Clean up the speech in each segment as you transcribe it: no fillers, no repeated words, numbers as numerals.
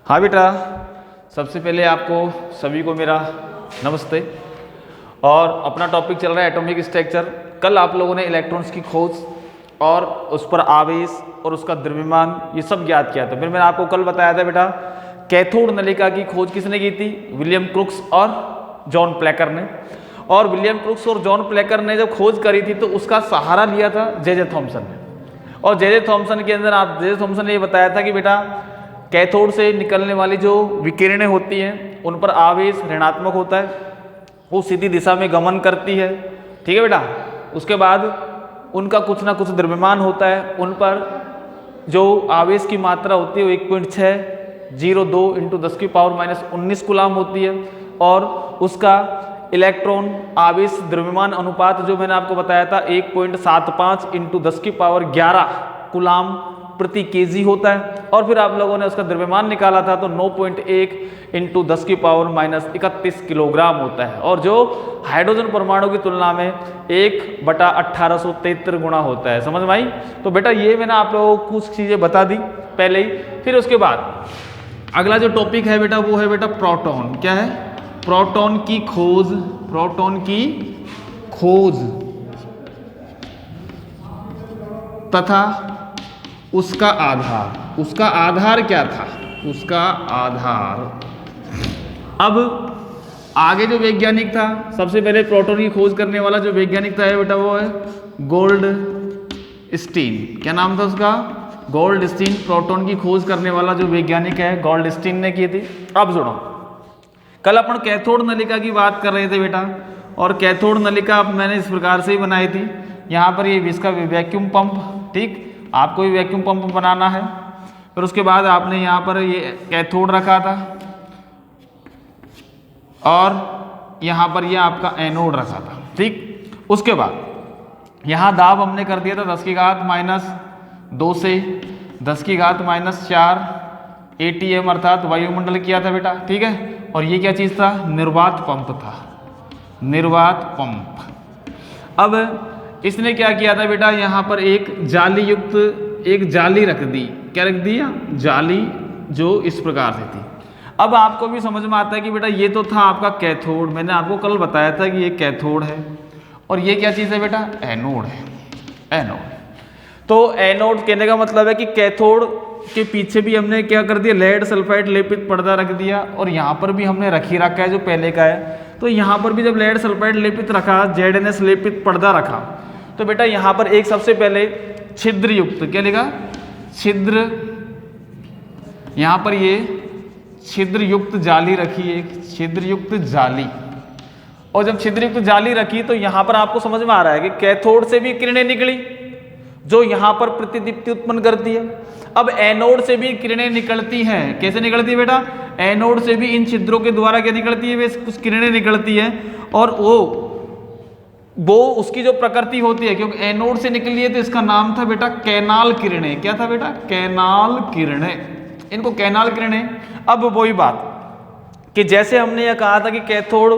हाँ बेटा, सबसे पहले आपको सभी को मेरा नमस्ते। और अपना टॉपिक चल रहा है एटॉमिक स्ट्रक्चर। कल आप लोगों ने इलेक्ट्रॉन्स की खोज और उस पर आवेश और उसका द्रव्यमान ये सब ज्ञात किया था। फिर मैंने आपको कल बताया था बेटा, कैथोड नलिका की खोज किसने की थी? विलियम क्रुक्स और जॉन प्लेकर ने। और विलियम क्रुक्स और जॉन प्लेकर ने जब खोज करी थी तो उसका सहारा लिया था जे थॉम्सन ने। और जे थॉम्सन के अंदर जे थॉम्सन ने ये बताया था कि बेटा, कैथोड से निकलने वाली जो विकिरणें होती हैं उन पर आवेश ऋणात्मक होता है, वो सीधी दिशा में गमन करती है। ठीक है बेटा। उसके बाद उनका कुछ ना कुछ द्रव्यमान होता है, उन पर जो आवेश की मात्रा होती है वो 1.602 × 10⁻⁻19 कूलाम होती है। और उसका इलेक्ट्रॉन आवेश द्रव्यमान अनुपात जो मैंने आपको बताया था 1.75 × 10⁻11 कूलाम प्रति केजी होता है। और फिर आप लोगों ने उसका द्रव्यमान निकाला था तो 9.1 × 10⁻31 किलोग्राम होता है। और जो हाइड्रोजन परमाणु की तुलना में 1/1873 गुना होता है। समझ में आई? तो बेटा ये मैंने आप लोगों को कुछ चीज़ें बता दी पहले ही। फिर उसके बाद अगला जो टॉपिक है बेटा वो है बेटा प्रोटॉन। क्या है? प्रोटॉन की खोज। प्रोटॉन की खोज तथा उसका आधार। उसका आधार क्या था? उसका आधार। अब आगे जो वैज्ञानिक था, सबसे पहले प्रोटॉन की खोज करने वाला जो वैज्ञानिक था बेटा वो है गोल्डस्टीन। क्या नाम था उसका? गोल्डस्टीन। प्रोटॉन की खोज करने वाला जो वैज्ञानिक है गोल्डस्टीन ने की थी। अब सुनो, कल अपन कैथोड नलिका की बात कर रहे थे बेटा, और कैथोड नलिका मैंने इस प्रकार से ही बनाई थी। यहाँ पर ये इसका वैक्यूम पंप, ठीक, आपको भी वैक्यूम पंप बनाना है। फिर उसके बाद आपने यहाँ पर ये कैथोड रखा था और यहाँ पर ये आपका एनोड रखा था, ठीक। उसके बाद यहाँ दाब हमने कर दिया था 10⁻⁻2 से 10⁻⁻4 ATM अर्थात वायुमंडल किया था बेटा, ठीक है। और ये क्या चीज़ था? निर्वात पंप था, निर्वात पंप। अब इसने क्या किया था बेटा, यहाँ पर एक जाली युक्त एक जाली रख दी। क्या रख दी? जाली, जो इस प्रकार से थी। अब आपको भी समझ में आता है कि बेटा ये तो था आपका कैथोड। मैंने आपको कल बताया था कि ये कैथोड है और ये क्या चीज़ है बेटा? एनोड है, एनोड। तो एनोड कहने का मतलब है कि कैथोड के पीछे भी हमने क्या कर दिया? लेड सल्फाइड लेपित पर्दा रख दिया। और यहाँ पर भी हमने रखा है जो पहले का है। तो यहाँ पर भी जब लेड सल्फाइड लेपित रखा, ZNS लेपित पर्दा रखा, तो बेटा यहाँ पर एक सबसे पहले छिद्र युक्त, क्या लिखा? छिद्र, यहाँ पर ये छिद्र युक्त जाली रखी, एक छिद्र युक्त जाली। और जब छिद्र युक्त जाली रखी तो यहाँ पर आपको समझ में आ रहा है कि कैथोड से भी किरणें निकली जो यहाँ पर प्रतिदीप्ति उत्पन्न करती है। अब एनोड से भी किरणें निकलती हैं। कैसे निकलती है बेटा? एनोड से भी इन छिद्रों के द्वारा क्या निकलती है? वे कुछ किरणें निकलती हैं। और वो उसकी जो प्रकृति होती है, क्योंकि एनोड से निकली है तो इसका नाम था बेटा कैनाल किरणें। क्या था बेटा? कैनाल किरणें। इनको कैनाल किरणें। अब वही बात कि जैसे हमने यह कहा था कि कैथोड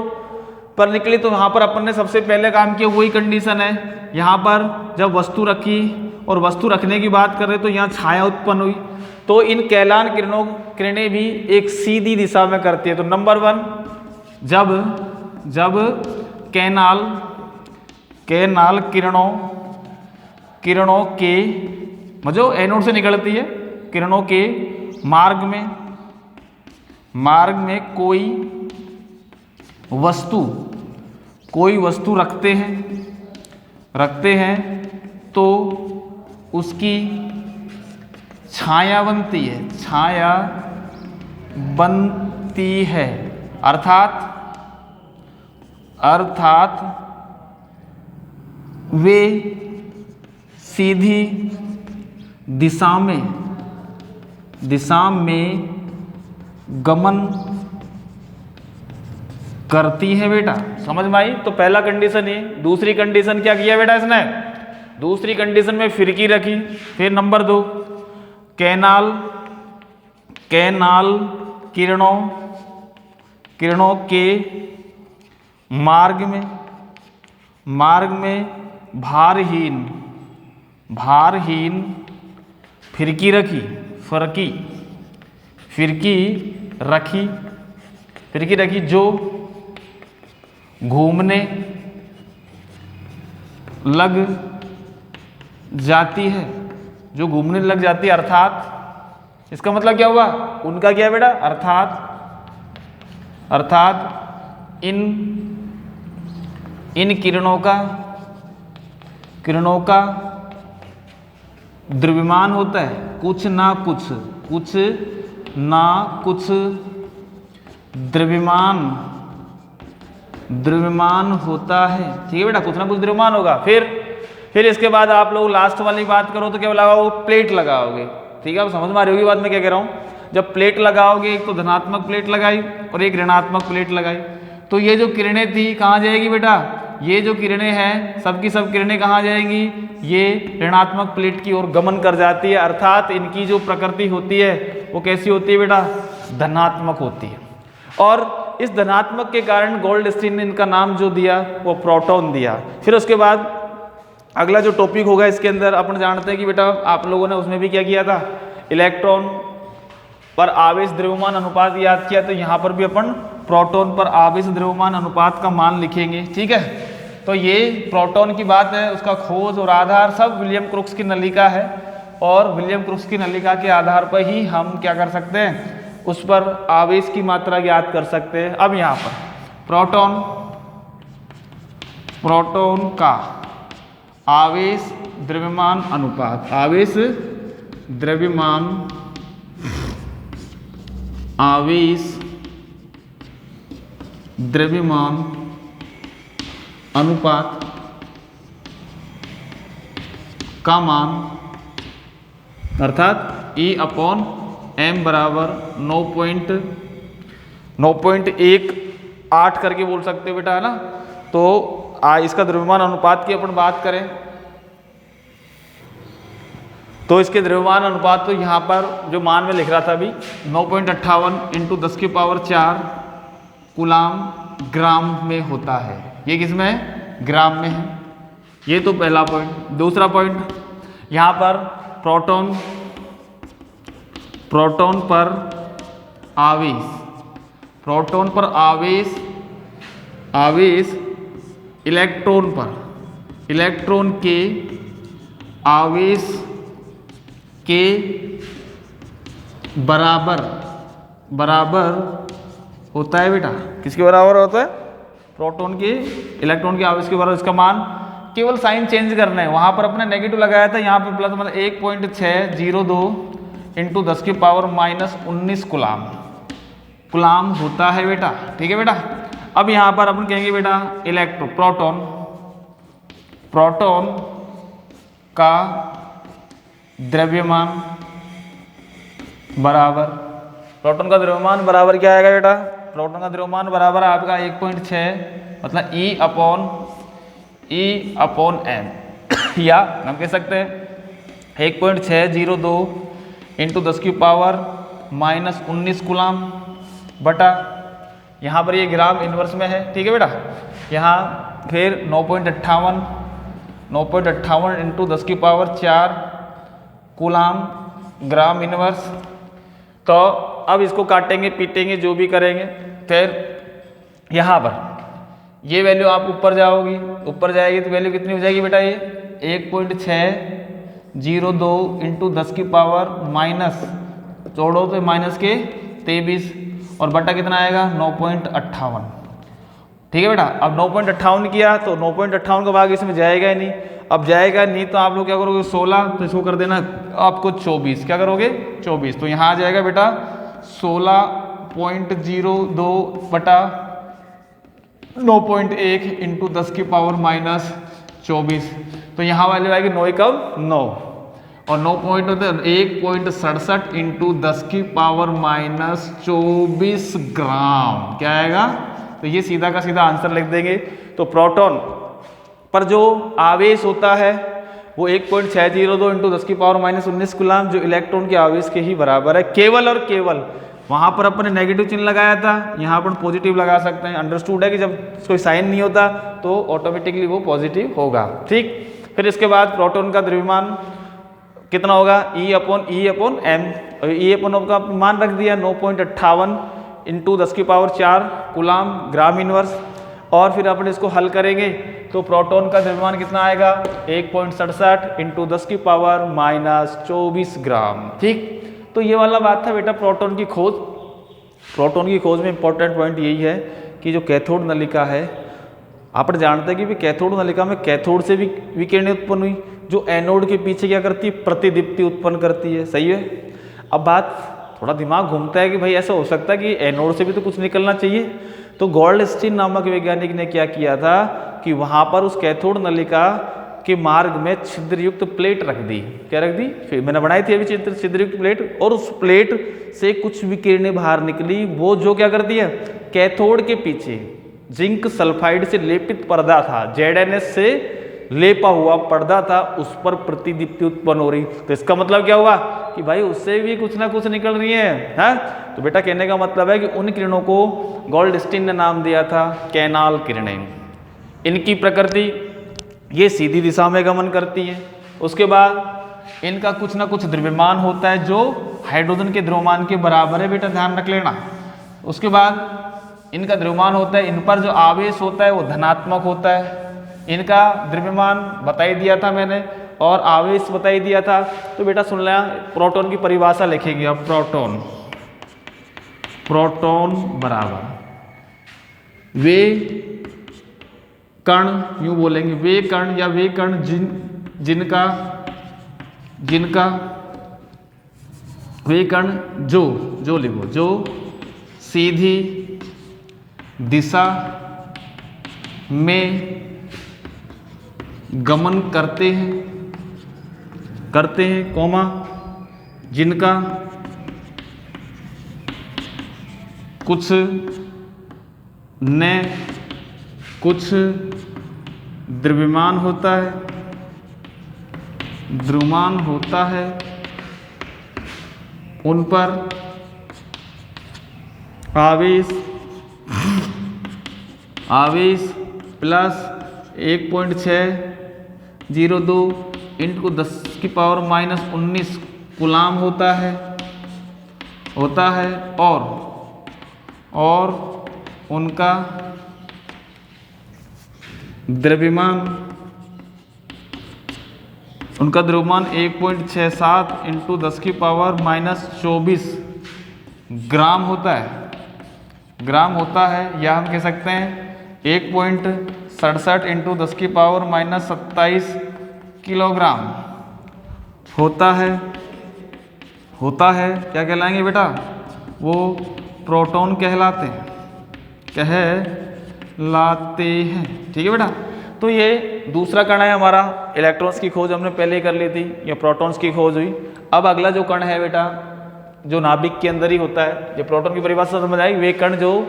पर निकली तो वहाँ पर अपन ने सबसे पहले काम किया, वही कंडीशन है। यहाँ पर जब वस्तु रखी और वस्तु रखने की बात कर रहे तो यहाँ छाया उत्पन्न हुई। तो इन कैलान किरणें भी एक सीधी दिशा में करती है। तो नंबर 1, जब कैनाल किरणों के जो एनोड से निकलती है, किरणों के मार्ग में कोई वस्तु रखते हैं तो उसकी छाया बनती है। अर्थात वे सीधी दिशा में गमन करती है बेटा। समझ में आई? तो पहला कंडीशन ये। दूसरी कंडीशन क्या किया बेटा इसने? दूसरी कंडीशन में फिरकी रखी। फिर नंबर 2, कैनाल किरणों के मार्ग में भारहीन फिरकी रखी। फिरकी रखी जो घूमने लग जाती है, जो घूमने लग जाती है, अर्थात इसका मतलब क्या हुआ, उनका क्या बेटा, अर्थात इन किरणों का द्रव्यमान होता है कुछ ना कुछ द्रव्यमान होता है, ठीक है बेटा, कुछ ना कुछ द्रव्यमान होगा। फिर इसके बाद आप लोग लास्ट वाली बात करो तो क्या लगाओगे, प्लेट लगाओगे, ठीक है। अब समझ में आ रही होगी बात मैं क्या कह रहा हूँ। जब प्लेट लगाओगे, एक तो धनात्मक प्लेट लगाई और एक ऋणात्मक प्लेट लगाई, तो ये जो किरणें थी कहाँ जाएगी बेटा, ये जो किरणें हैं सब की सब किरणें कहाँ जाएंगी, ये ऋणात्मक प्लेट की ओर गमन कर जाती है, अर्थात इनकी जो प्रकृति होती है वो कैसी होती है बेटा, धनात्मक होती है। और इस धनात्मक के कारण गोल्डस्टीन ने इनका नाम जो दिया वो प्रोटॉन दिया। फिर उसके बाद अगला जो टॉपिक होगा इसके अंदर अपन जानते हैं कि बेटा आप लोगों ने उसमें भी क्या किया था, इलेक्ट्रॉन पर आवेश द्रव्यमान अनुपात याद किया, तो यहाँ पर भी अपन प्रोटॉन पर आवेश द्रव्यमान अनुपात का मान लिखेंगे, ठीक है। तो ये प्रोटॉन की बात है, उसका खोज और आधार सब विलियम क्रुक्स की नलिका है, और विलियम क्रुक्स की नलिका के आधार पर ही हम क्या कर सकते हैं, उस पर आवेश की मात्रा ज्ञात कर सकते हैं। अब यहाँ पर प्रोटॉन का आवेश द्रव्यमान अनुपात, आवेश द्रव्यमान अनुपात का मान, अर्थात E/m बराबर 9.18 करके बोल सकते हो बेटा, है ना। तो इसका द्रव्यमान अनुपात की अपन बात करें तो इसके द्रव्यमान अनुपात तो यहाँ पर जो मान में लिख रहा था अभी 9.58 × 10⁴ कूलाम ग्राम में होता है। ये किस में है, ग्राम में है। ये तो पहला पॉइंट। दूसरा पॉइंट यहाँ पर प्रोटॉन पर आवेश इलेक्ट्रॉन के आवेश के बराबर होता है बेटा। किसके बराबर होता है, प्रोटॉन के इलेक्ट्रॉन के आवेश के बराबर। इसका मान केवल साइन चेंज करना है, वहां पर अपने नेगेटिव लगाया था, यहाँ पर प्लस, मतलब 1.602 × 10⁻⁻19 कूलाम होता है बेटा, ठीक है बेटा। अब यहाँ पर अपन कहेंगे बेटा प्रोटॉन का द्रव्यमान बराबर, प्रोटॉन का द्रव्यमान बराबर क्या आएगा बेटा, प्रोटॉन का द्रव्यमान बराबर आपका 1.6 मतलब E/m या हम कह सकते हैं 1.602 × 10⁻⁻19 कूलाम बटा, यहाँ पर ये ग्राम इनवर्स में है, ठीक है बेटा। यहाँ फिर 9.58 × 10⁴ कूलाम ग्राम इनवर्स। तो अब इसको काटेंगे पीटेंगे जो भी करेंगे। फिर यहाँ पर ये वैल्यू आप ऊपर जाओगी, ऊपर जाएगी तो वैल्यू कितनी हो जाएगी बेटा, ये 1.602 × 10⁻⁻, जोड़ो तो -23 और बटा कितना आएगा 9.58, ठीक है बेटा। अब 9.58 किया तो 9.58 का भाग इसमें जाएगा ही नहीं। अब जाएगा नहीं तो आप लोग क्या करोगे, 16 तो इसको कर देना आपको 24, क्या करोगे 24, तो यहाँ आ जाएगा बेटा 16.02 बटा 9.1 × 10⁻⁻24, तो यहाँ वैल्यू आएगी 9 कब 9 और 1.67 × 10⁻⁻24 ग्राम क्या आएगा। तो ये सीधा का सीधा आंसर लिख देंगे। तो प्रोटॉन पर जो आवेश होता है वो 1.602 × 10⁻⁻19 कूलाम, जो इलेक्ट्रॉन के आवेश के ही बराबर है। केवल और केवल वहां पर अपने नेगेटिव चिन्ह लगाया था, यहाँ पर पॉजिटिव लगा सकते हैं। अंडरस्टूड है कि जब कोई साइन नहीं होता तो ऑटोमेटिकली वो पॉजिटिव होगा, ठीक। फिर इसके बाद प्रोटॉन का द्रव्यमान कितना होगा E upon M, E upon का मान रख दिया 9.58 इंटू 10 की पावर 4 कूलाम ग्राम इनवर्स, और फिर अपन इसको हल करेंगे तो प्रोटॉन का द्रव्यमान कितना आएगा 1.67 इंटू 10 की पावर -24 ग्राम। ठीक, तो ये वाला बात था बेटा प्रोटॉन की खोज। प्रोटॉन की खोज में इंपॉर्टेंट पॉइंट यही है कि जो कैथोड नलिका है, आप जानते हैं कि कैथोड नलिका में कैथोड से भी विकिरण उत्पन्न हुई, जो एनोड के पीछे क्या करती है, प्रतिदीप्ति उत्पन्न करती है। सही है। अब बात थोड़ा दिमाग घूमता है कि भाई ऐसा हो सकता है कि एनोड से भी तो कुछ निकलना चाहिए। तो गोल्डस्टीन नामक वैज्ञानिक ने क्या किया था कि वहां पर उस कैथोड नलिका के मार्ग में छिद्रयुक्त प्लेट रख दी। क्या रख दी? फिर मैंने बनाई थी अभी छिद्रयुक्त प्लेट, और उस प्लेट से कुछ विकिरणें बाहर निकली, वो जो क्या कर दिया, कैथोड के पीछे जिंक सल्फाइड से लेपित पर्दा था, ZnS से लेपा हुआ पर्दा था, उस पर प्रतिदीप्ति उत्पन्न हो रही। तो इसका मतलब क्या हुआ कि भाई उससे भी कुछ ना कुछ निकल रही है। तो बेटा कहने का मतलब है कि उन किरणों को गोल्डस्टीन ने नाम दिया था कैनाल किरणें। इनकी प्रकृति ये सीधी दिशा में गमन करती है। उसके बाद इनका कुछ ना कुछ द्रव्यमान होता है जो हाइड्रोजन के द्रव्यमान के बराबर है, बेटा ध्यान रख लेना। उसके बाद इनका द्रव्यमान होता है, इन पर जो आवेश होता है वो धनात्मक होता है। इनका द्रव्यमान बता ही दिया था मैंने, और आवेश बता ही दिया था। तो बेटा सुन लेना, प्रोटॉन की परिभाषा लिखेंगे अब। प्रोटॉन बराबर वे कण, यूं बोलेंगे, वे कण या वे कण जिनका वे कण जो लिखो, जो सीधी दिशा में गमन करते हैं कौमा, जिनका कुछ द्रव्यमान होता है, उन पर आवेश प्लस 1.602 इंटू 10 की पावर -19 कूलाम होता है, और उनका द्रव्यमान 1.67 इंटू 10 की पावर -24 ग्राम होता है, या हम कह सकते हैं 1.67 इंटू 10 की पावर -27 किलोग्राम होता है। क्या कहलाएंगे बेटा? वो प्रोटॉन कहलाते हैं। ठीक है बेटा। तो ये दूसरा कण है हमारा। इलेक्ट्रॉन्स की खोज हमने पहले ही कर ली थी, ये प्रोटॉन्स की खोज हुई। अब अगला जो कण है बेटा, जो नाभिक के अंदर ही होता है, ये प्रोटॉन की परिभाषा समझ आई। वे कण जो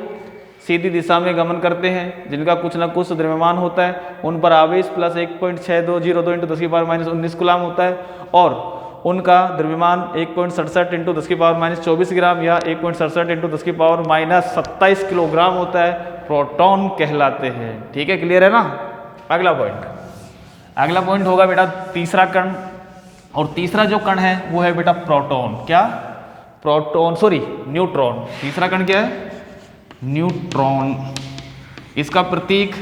सीधी दिशा में गमन करते हैं, जिनका कुछ ना कुछ द्रव्यमान होता है, उन पर आवेश प्लस 1.6202 इंटू 10 की पावर -19 कूलाम होता है, और उनका द्रव्यमान 1.67 इंटू 10 की पावर -24 ग्राम या 1.67 इंटू 10 की पावर -27 किलोग्राम होता है। प्रोटॉन कहलाते हैं। ठीक है, क्लियर है ना? अगला पॉइंट होगा बेटा तीसरा कण, और तीसरा जो कण है वो है बेटा प्रोटॉन। क्या? न्यूट्रॉन। तीसरा कण क्या है? न्यूट्रॉन। इसका प्रतीक,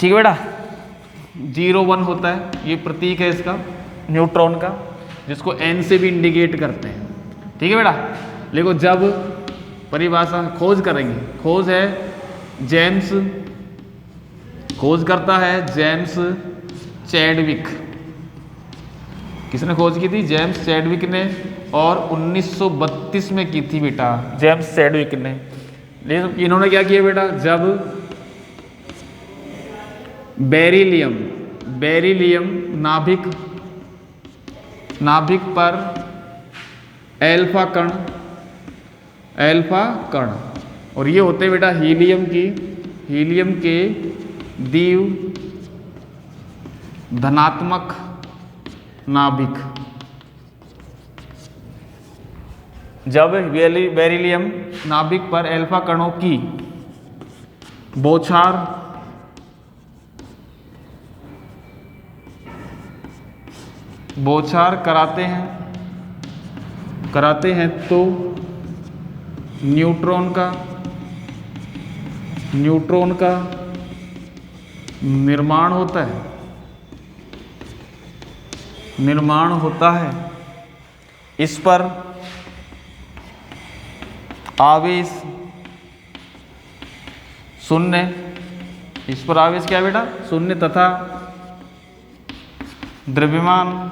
ठीक है बेटा, 01 होता है। ये प्रतीक है इसका न्यूट्रॉन का, जिसको N से भी इंडिकेट करते हैं। ठीक है बेटा। देखो, जब परिभाषा खोज करेंगे, खोज है जेम्स, खोज करता है जेम्स चैडविक। किसने खोज की थी? जेम्स चैडविक ने, और 1932 में की थी बेटा जेम्स चैडविक ने। लेकिन इन्होंने क्या किया बेटा, जब बेरिलियम नाभिक पर एल्फा कण, और ये होते बेटा हीलियम के द्विव धनात्मक नाभिक। जब बेरिलियम नाभिक पर एल्फा कणों की बौछार बौछार कराते हैं तो न्यूट्रॉन का निर्माण होता है। इस पर आवेश शून्य, इस पर आवेश क्या बेटा? शून्य तथा द्रव्यमान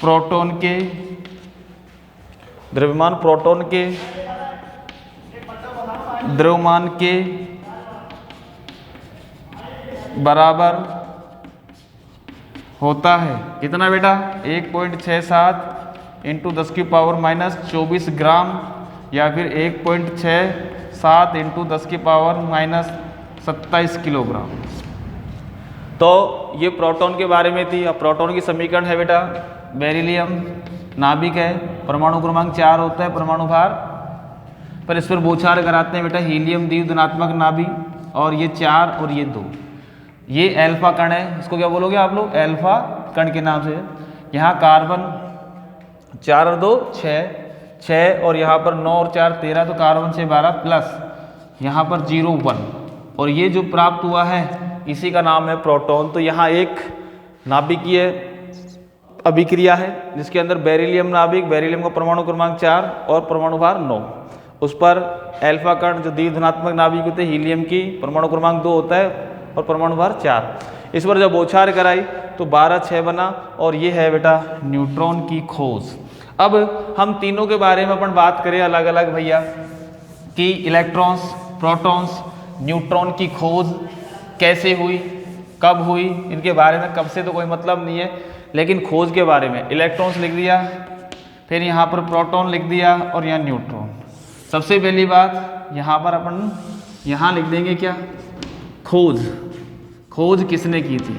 प्रोटॉन के द्रव्यमान के बराबर होता है। कितना बेटा? 1.67 इंटू 10 की पावर माइनस 24 ग्राम या फिर 1.67 इंटू 10 की पावर माइनस 27 किलोग्राम। तो ये प्रोटॉन के बारे में थी। अब प्रोटॉन की समीकरण है बेटा, बेरिलियम नाभिक है, परमाणु क्रमांक 4 होता है, परमाणु भार पर इस पर बौछार कराते हैं बेटा हीलियम द्विधनात्मक नाभिक, और ये 4 और ये 2, ये अल्फा कण है। इसको क्या बोलोगे आप लोग? अल्फा कण के नाम से। यहाँ कार्बन 4 और 2 6 और यहाँ पर 9 और 4 13, तो कार्बन से 12 प्लस यहाँ पर 0 1, और ये जो प्राप्त हुआ है इसी का नाम है प्रोटॉन। तो यहाँ एक नाभिकीय अभिक्रिया है जिसके अंदर बेरिलियम नाभिक, बेरिलियम का परमाणु क्रमांक 4 और परमाणु भार 9, उस पर अल्फा कण जो द्विधनात्मक नाभिक होते हैं हीलियम की, परमाणु क्रमांक 2 होता है और परमाणु भार 4। इस पर जब बौछार कराई तो 12 6 बना, और ये है बेटा न्यूट्रॉन की खोज। अब हम तीनों के बारे में अपन बात करें अलग अलग भैया कि इलेक्ट्रॉन्स, प्रोटॉन्स, न्यूट्रॉन की खोज कैसे हुई, कब हुई, इनके बारे में कब से तो कोई मतलब नहीं है, लेकिन खोज के बारे में इलेक्ट्रॉन्स लिख दिया, फिर यहाँ पर प्रोटॉन लिख दिया और यहाँ न्यूट्रॉन। सबसे पहली बात यहाँ पर अपन यहाँ लिख देंगे क्या? खोज किसने की थी?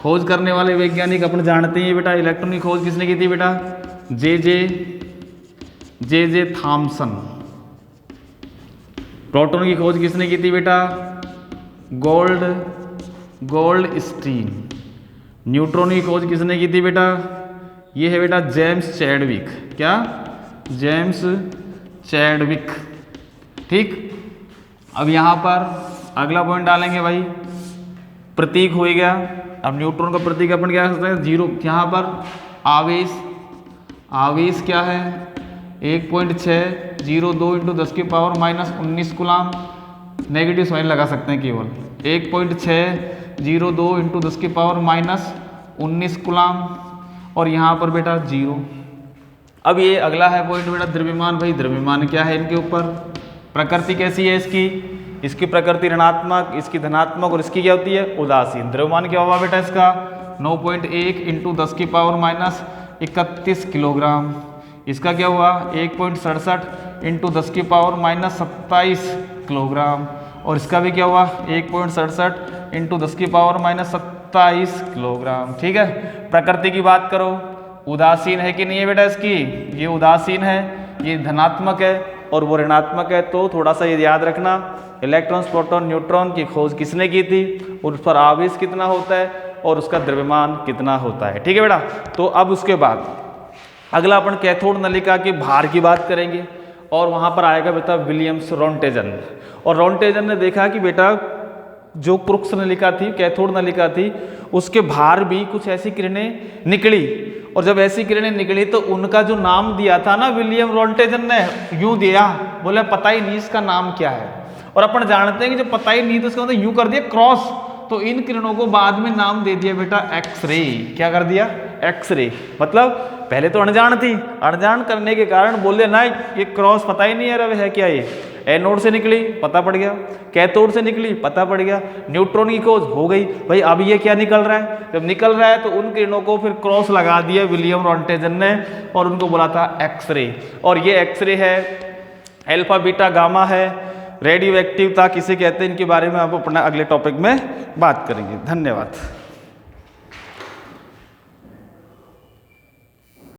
खोज करने वाले वैज्ञानिक अपन जानते हैं बेटा। इलेक्ट्रॉन की खोज किसने की थी बेटा? J Thomson. प्रोटॉन की खोज किसने की थी बेटा? Gold Stein. न्यूट्रॉन की खोज किसने की थी बेटा? ये है बेटा जेम्स चैडविक। क्या? James Chadwick. ठीक, अब यहाँ पर अगला पॉइंट डालेंगे भाई, प्रतीक हो गया। अब न्यूट्रॉन का प्रतीक अपन क्या कर सकते हैं? 0। यहाँ पर आवेश क्या है? 1.602 इंटू 10 की power minus 19 coulomb. Negative sign लगा सकते हैं केवल। 1.602 इंटू 10 की पावर माइनस 19 कूलाम, और यहाँ पर बेटा 0। अब ये अगला है पॉइंट बेटा द्रव्यमान। भाई द्रव्यमान क्या है? इनके ऊपर प्रकृति कैसी है इसकी प्रकृति ऋणात्मक, इसकी धनात्मक, और इसकी क्या होती है? उदासीन। द्रव्यमान क्या हुआ बेटा इसका? 9.1 इंटू 10 की पावर माइनस 31 किलोग्राम। इसका क्या हुआ? 1.67 इंटू 10 की पावर माइनस 27 किलोग्राम, और इसका भी क्या हुआ? 1.67 इंटू 10 की पावर माइनस 27 किलोग्राम। ठीक है, प्रकृति की बात करो, उदासीन है कि नहीं है बेटा इसकी? ये उदासीन है, ये धनात्मक है और वो ऋणात्मक है। तो थोड़ा सा ये याद रखना, इलेक्ट्रॉन्स, प्रोटॉन, न्यूट्रॉन की खोज किसने की थी, उस पर आवेश कितना होता है और उसका द्रव्यमान कितना होता है। ठीक है बेटा। तो अब उसके बाद अगला अपन कैथोड नलिका के भार की बात करेंगे, और वहाँ पर आएगा बेटा विलियम्स रोंटेजन। और रोंटेजन ने देखा कि बेटा जो क्रुक्स नलिका थी, कैथोड नलिका थी, उसके भार भी कुछ ऐसी किरणें निकली, और जब ऐसी किरणें निकली तो उनका जो नाम दिया था ना विलियम रोंटेजन ने, यूं दिया, बोले पता ही नहीं इसका नाम क्या है। और अपन जानते हैं कि जब पता ही नहीं तो इसका मतलब यूं कर दिया क्रॉस, तो इन किरणों को बाद में नाम दे दिया बेटा एक्सरे। क्या कर दिया? एक्सरे। मतलब पहले तो अनजान थी, अनजान करने के कारण बोले ना ये क्रॉस पता ही नहीं है, है क्या ये? एनोड से निकली, पता पड़ गया, कैथोड से निकली, पता पड़ गया, न्यूट्रॉन की खोज हो गई। भाई अब ये क्या निकल रहा है? जब निकल रहा है तो उन किरणों को फिर क्रॉस लगा दिया विलियम रोंटेजन ने, और उनको बोला था एक्सरे। और ये एक्सरे है, अल्फा बीटा गामा है, रेडियो एक्टिवता किसे कहते हैं, इनके बारे में आप अपना अगले टॉपिक में बात करेंगे। धन्यवाद।